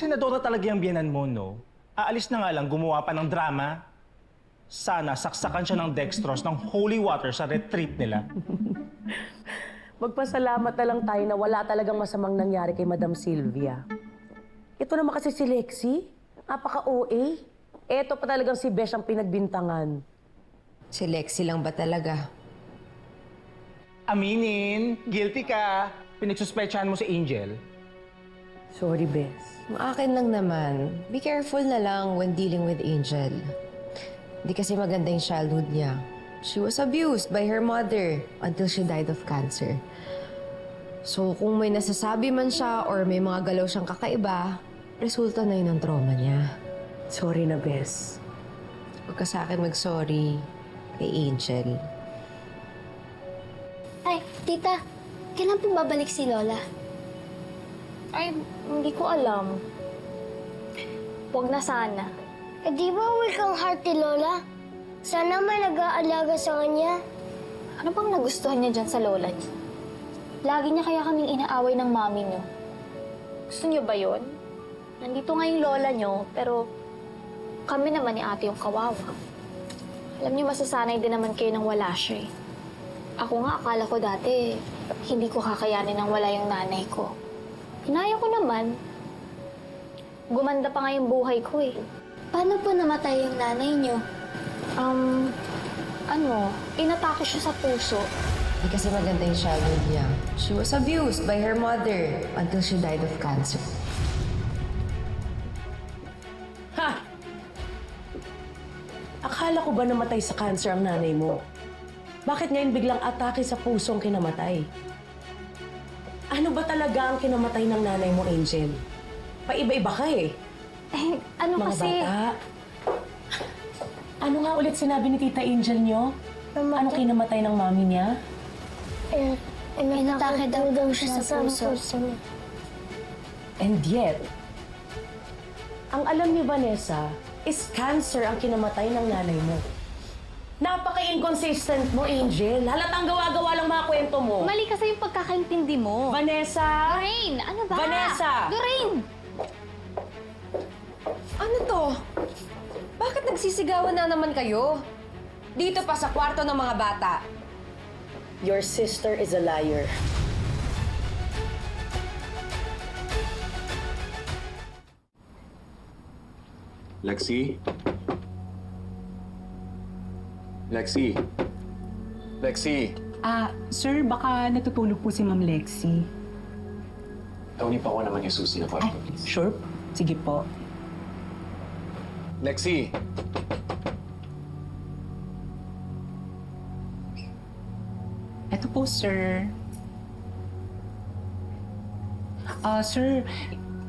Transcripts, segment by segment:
Senadora talaga yung biyenan mo, no? Aalis na nga lang, gumawa pa ng drama. Sana saksakan siya ng dextrose ng holy water sa retreat nila. Magpasalamat na lang tayo na wala talagang masamang nangyari kay Madam Sylvia. Ito naman kasi si Lexie, napaka-OA. Eto pa talagang si Besh ang pinagbintangan. Si Lexie lang ba talaga? Aminin, guilty ka. Pinagsuspetsahan mo si Angel. Sorry, Bes. Ang akin lang naman, be careful na lang when dealing with Angel. Hindi kasi maganda yung childhood niya. She was abused by her mother until she died of cancer. So kung may nasasabi man siya or may mga galaw siyang kakaiba, resulta na yun ng trauma niya. Sorry na, Bes. Huwag ka sa akin mag-sorry kay Angel. Ay, tita, kailan po babalik si Lola? Ay, hindi ko alam. Huwag na sana. Eh di ba weak ang heart ni Lola? Sana may nag-aalaga sa kanya. Ano bang nagustuhan niya dyan sa lola niya? Lagi niya kaya kaming inaaway ng mami niyo. Gusto niyo ba yun? Nandito nga yung lola niyo, pero kami naman ni ate yung kawawa. Alam niyo, masasanay din naman kayo nang wala siya eh. Ako nga, akala ko dati, hindi ko kakayanin nang wala yung nanay ko. Hinaya ko naman. Gumanda pa nga yung buhay ko eh. Paano po namatay yung nanay niyo? Inatake siya sa puso. Hindi kasi maganda yung childhood niya. She was abused by her mother until she died of cancer. Ha! Akala ko ba namatay sa cancer ang nanay mo? Bakit ngayon biglang atake sa puso ang kinamatay? Ano ba talaga ang kinamatay ng nanay mo, Angel? Paiba-iba ka eh. Eh, ano Mga kasi... bata. Ano nga ulit sinabi ni Tita Angel nyo? Anong kinamatay ng mami niya? Inatake daw siya sa puso. And yet, ang alam ni Vanessa is cancer ang kinamatay ng nanay mo. Napaka-inconsistent mo, Angel. Halatang gawa-gawa lang mga kwento mo. Mali kasi yung pagkakaintindi mo. Vanessa! Lorraine! Ano ba? Vanessa! Lorraine! Ano to? Bakit nagsisigawan na naman kayo? Dito pa sa kwarto ng mga bata. Your sister is a liar. Lexie? Lexie? Lexie? Sir, baka natutulog po si Ma'am Lexie. Tawagin pa ko naman yung susi na kwarto, please. Sure? Sige po. Lexie! Eto po, sir. Sir,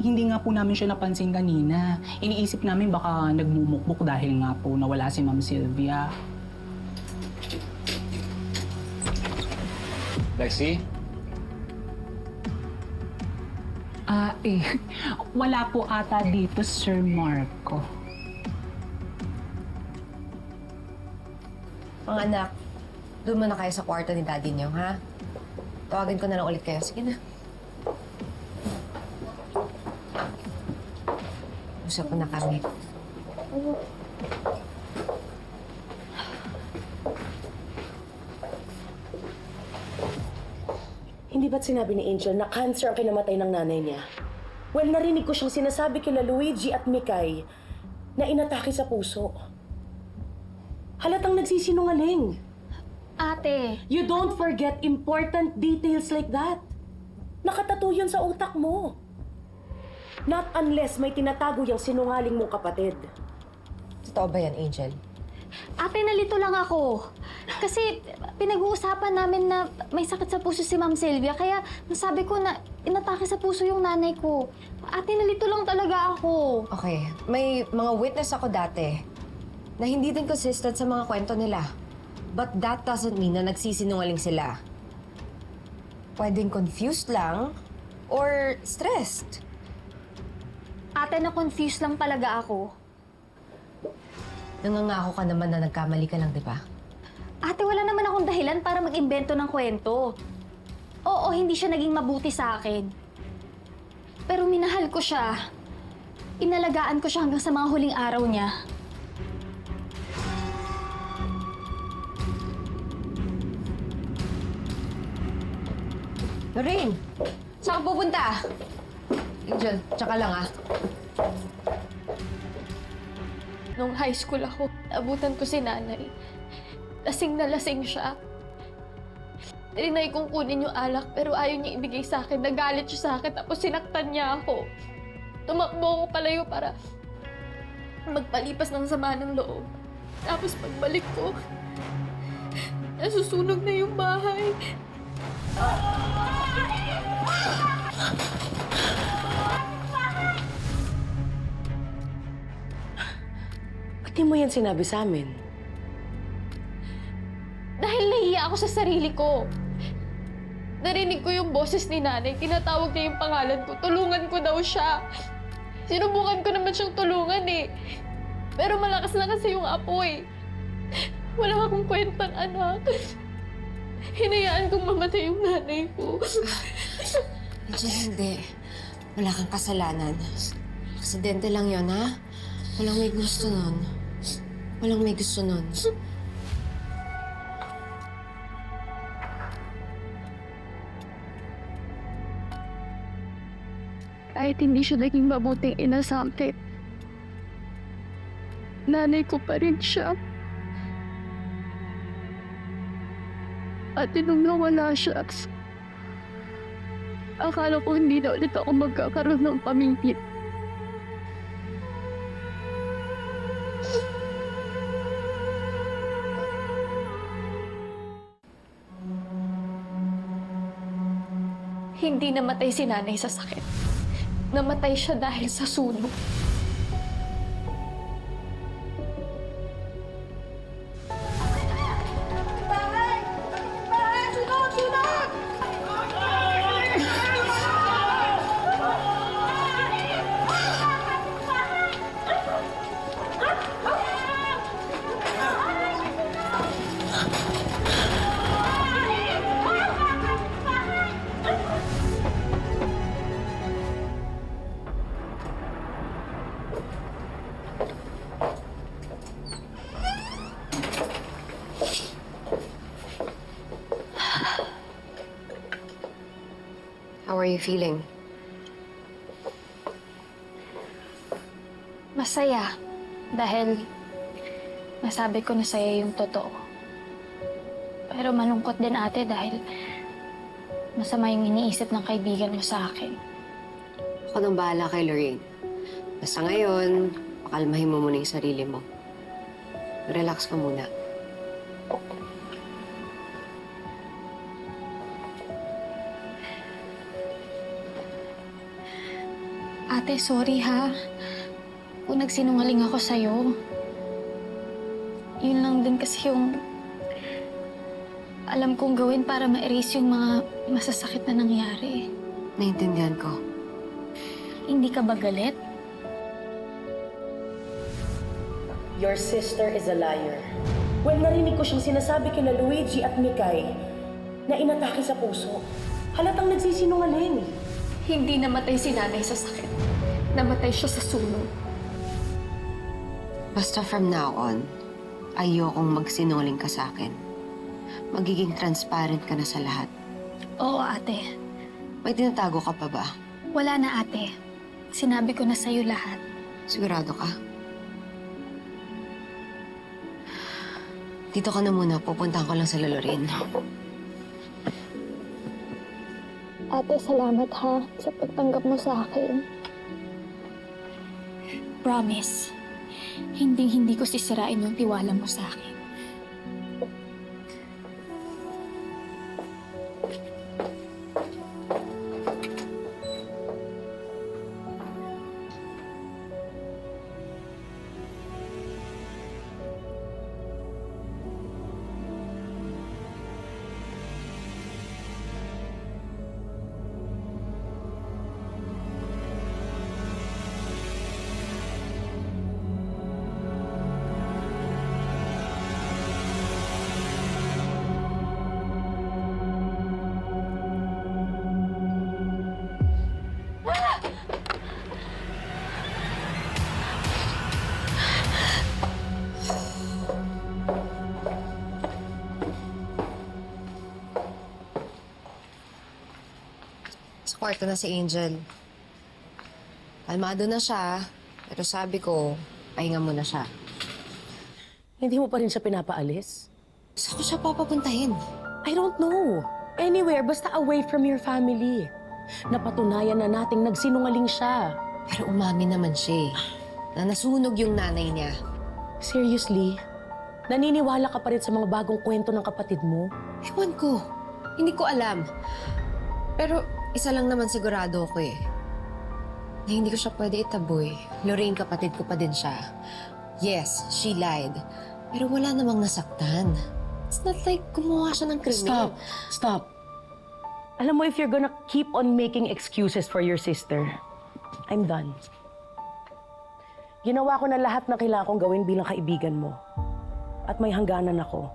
hindi nga po namin siya napansin kanina. Iniisip namin baka nagmumukbok dahil nga po nawala si Ma'am Sylvia. Lexie? Wala po ata dito, Sir Marco. Mga anak, doon muna kayo sa kwarto ni daddy niyo, ha? Tawagin ko na lang ulit kayo. Sige na. Usap na kami. Hindi ba't sinabi ni Angel na cancer ang kinamatay ng nanay niya? Well, narinig ko siyang sinasabi kila Luigi at Mikay na inatake sa puso. Halatang nagsisinungaling. Ate, You don't forget important details like that. Nakatato yun sa utak mo. Not unless may tinatago yung sinungaling mong kapatid. Totoo ba yan, Angel? ate, nalito lang ako. Kasi pinag-uusapan namin na may sakit sa puso si Ma'am Sylvia, kaya nasabi ko na inatake sa puso yung nanay ko. Ate, nalito lang talaga ako. Okay, may mga witness ako dati na hindi din consistent sa mga kwento nila. But that doesn't mean na nagsisinungaling sila. Pwedeng confused lang or stressed. Ate, na-confused lang talaga ako. Nangangako ka naman na nagkamali ka lang, di ba? Ate, wala naman akong dahilan para mag-imbento ng kwento. Oo, hindi siya naging mabuti sa akin. Pero minahal ko siya. Inalagaan ko siya hanggang sa mga huling araw niya. Lorraine! Saan ka pupunta? Angel, tsaka lang ah. Nung high school ako, abutan ko si nanay. Lasing na lasing siya. Trinay kong kunin yung alak pero ayaw niya ibigay sa akin. Nagalit siya sa akin tapos sinaktan niya ako. Tumakbo ako palayo para magpalipas ng sama ng loob. Tapos pagbalik ko, nasusunog na yung bahay. Ba't di mo yan sinabi sa amin? Dahil nahiya ako sa sarili ko. Narinig ko yung boses ni nanay. Tinatawag niya yung pangalan ko. Tulungan ko daw siya. Sinubukan ko naman siyang tulungan eh. Pero malakas na kasi yung apoy. Wala akong kwentang anak. Hinayaan kong mamatay yung nanay ko. Angel, hindi. Wala kang kasalanan. Aksidente lang yon ha? Walang may gusto nun. Walang may gusto nun. Kahit hindi siya naging mabuting ina sa akin, nanay ko pa rin siya. At nung nawala siya, akala ko hindi na ulit ako magkakaroon ng pamilya. Hindi namatay si nanay sa sakit. Namatay siya dahil sa sunog. How are you feeling? Masaya. Dahil nasabi ko na sa'yo yung totoo. Pero malungkot din ate dahil masama yung iniisip ng kaibigan mo sa akin. Ako nang bahala kay Lorraine. Basta ngayon, pakalmahin mo muna yung sarili mo. Relax ka muna. Ate, sorry ha. Kung nagsinungaling ako sa'yo. Yun lang din kasi yung alam kong gawin para ma-erase yung mga masasakit na nangyari. Naintindihan ko. Hindi ka ba galit? Your sister is a liar. Well, narinig ko siyang sinasabi kina Luigi at Mikay na inatake sa puso. Halatang nagsisinungaling. Hindi namatay si nanay sa sakit. Namatay siya sa sunog. Basta from now on, ayokong magsinungaling ka sa akin. Magiging transparent ka na sa lahat. Oo, ate. May tinatago ka pa ba? Wala na, ate. Sinabi ko na sa'yo lahat. Sigurado ka? Dito ka na muna. Pupuntahan ko lang sa Lorraine. Ate, salamat ha sa pagtanggap mo sa akin. Promise, hindi ko sisirain yung tiwala mo sa akin. Sa kwarto na si Angel. Kalmado na siya, pero sabi ko, pahinga muna siya. Hindi mo pa rin siya pinapaalis? Saan ko siya papapuntahin? I don't know. Anywhere, basta away from your family. Napatunayan na nating nagsinungaling siya. Pero umamin naman siya na nasunog yung nanay niya. Seriously? Naniniwala ka pa rin sa mga bagong kwento ng kapatid mo? Ewan ko. Hindi ko alam. Pero isa lang naman sigurado ako eh. Na hindi ko siya pwede itaboy. Lorraine, kapatid ko pa din siya. Yes, she lied. Pero wala namang nasaktan. It's not like gumawa siya ng krimen. Stop. Alam mo, if you're gonna keep on making excuses for your sister, I'm done. Ginawa ko na lahat ng kailangan kong gawin bilang kaibigan mo. At may hangganan ako.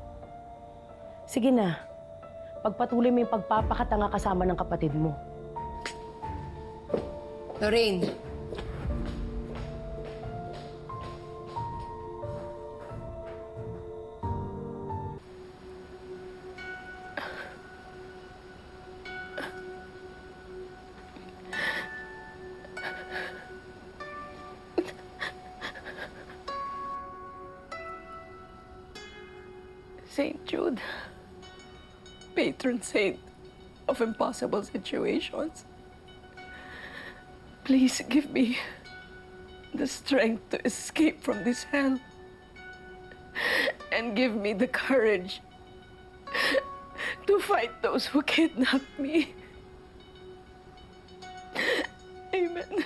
Sige na. Pagpatuloy mo yung pagpapakatanga kasama ng kapatid mo. Lorraine. Saint Jude, patron saint of impossible situations, please give me the strength to escape from this hell and give me the courage to fight those who kidnapped me. Amen.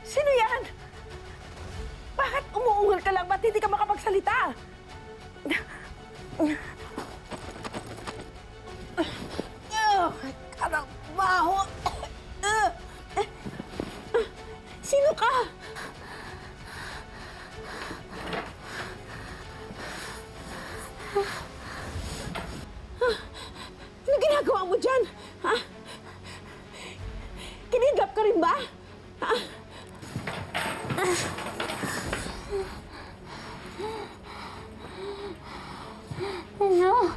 Sino yan? Bakit umuungol ka lang? Ba't hindi ka makapagsalita? Karang baho! Sino ka? Ano ginagawa mo dyan? Ha? Kinidlap ka rin ba? Ha? No.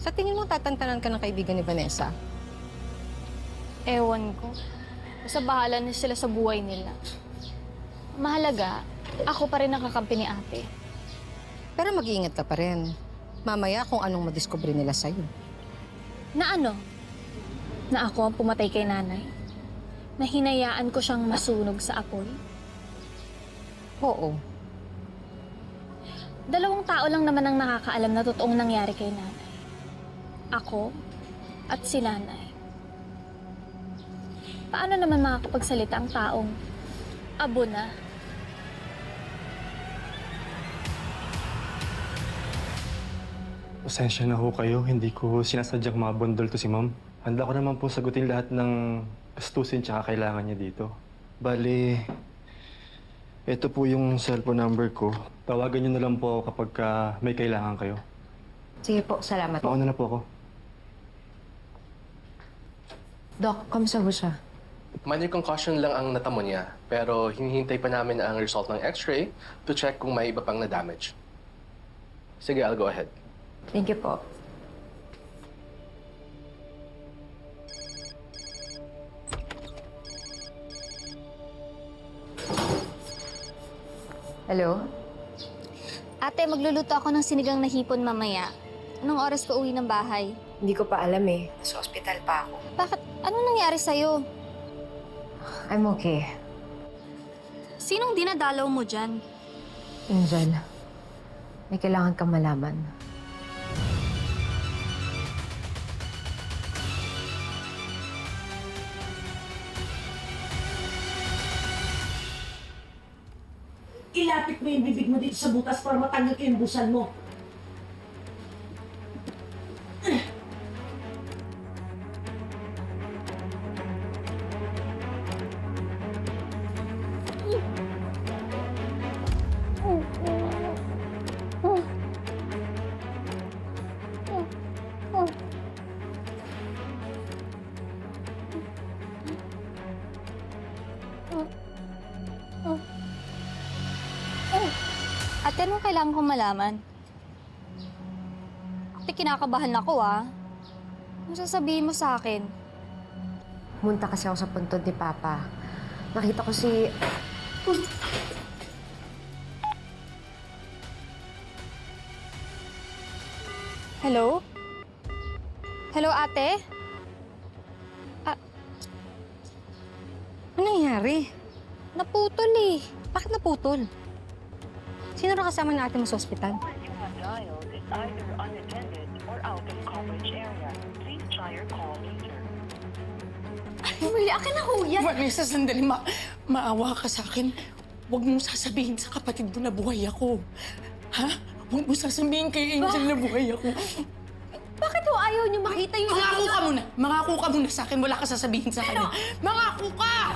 Sa tingin mo tatantanan ka ng kaibigan ni Vanessa? Ewan ko. Basta bahala na sila sa buhay nila. Mahalaga, ako pa rin ang kakampi ni ate. Pero mag-iingat ka pa rin. Mamaya kung anong madiskubre nila sa'yo. Na ano? Na ako ang pumatay kay nanay? Na hinayaan ko siyang masunog sa apoy? Oo. 2 tao lang naman ang nakakaalam na totoong nangyari kay nanay. Ako at si nanay. Paano naman makakapagsalita ang taong abo na? Pasensya na ho kayo. Hindi ko sinasadyang mabundol to si Ma'am. Handa ko naman po sagutin lahat ng gastusin tsaka kailangan niya dito. Bale, Ito po yung cellphone number ko. Tawagan niyo na lang po ako kapag may kailangan kayo. Sige po, salamat po. Mauna na po ako. Doc, kamusta po siya? Minor concussion lang ang natamo niya, pero hinihintay pa namin ang result ng x-ray to check kung may iba pang na-damage. Sige, I'll go ahead. Thank you po. Hello? Ate, magluluto ako ng sinigang na hipon mamaya. Anong oras pa uwi ng bahay? Hindi ko pa alam eh. Sa ospital pa ako. Bakit? Anong nangyari sa'yo? I'm okay. Sinong dinadalaw mo dyan? Angel, may kailangan kang malaman. Ilapit mo yung bibig mo dito sa butas para matanggal ko yung busan mo. Ate, anong kailangan kong malaman? Ate, kinakabahan ako Ano sasabihin mo sa akin? Pumunta kasi ako sa puntod ni Papa. Nakita ko si... Hello? Hello, ate? Ano nangyari? Naputol eh. Bakit naputol? Sino na kasama ng ate mo sa ospital? Ay, akin na ho yan. Vanessa, sandali. Maawa ka sa akin. Huwag mong sasabihin sa kapatid mo na buhay ako. Ha? Huwag mong sasabihin kay Angel na buhay ako. Bakit ho ayaw niyo makita yung... Mangako ka muna! Mangako ka muna sa akin. Wala ka sasabihin sa kanya. Mangako ka!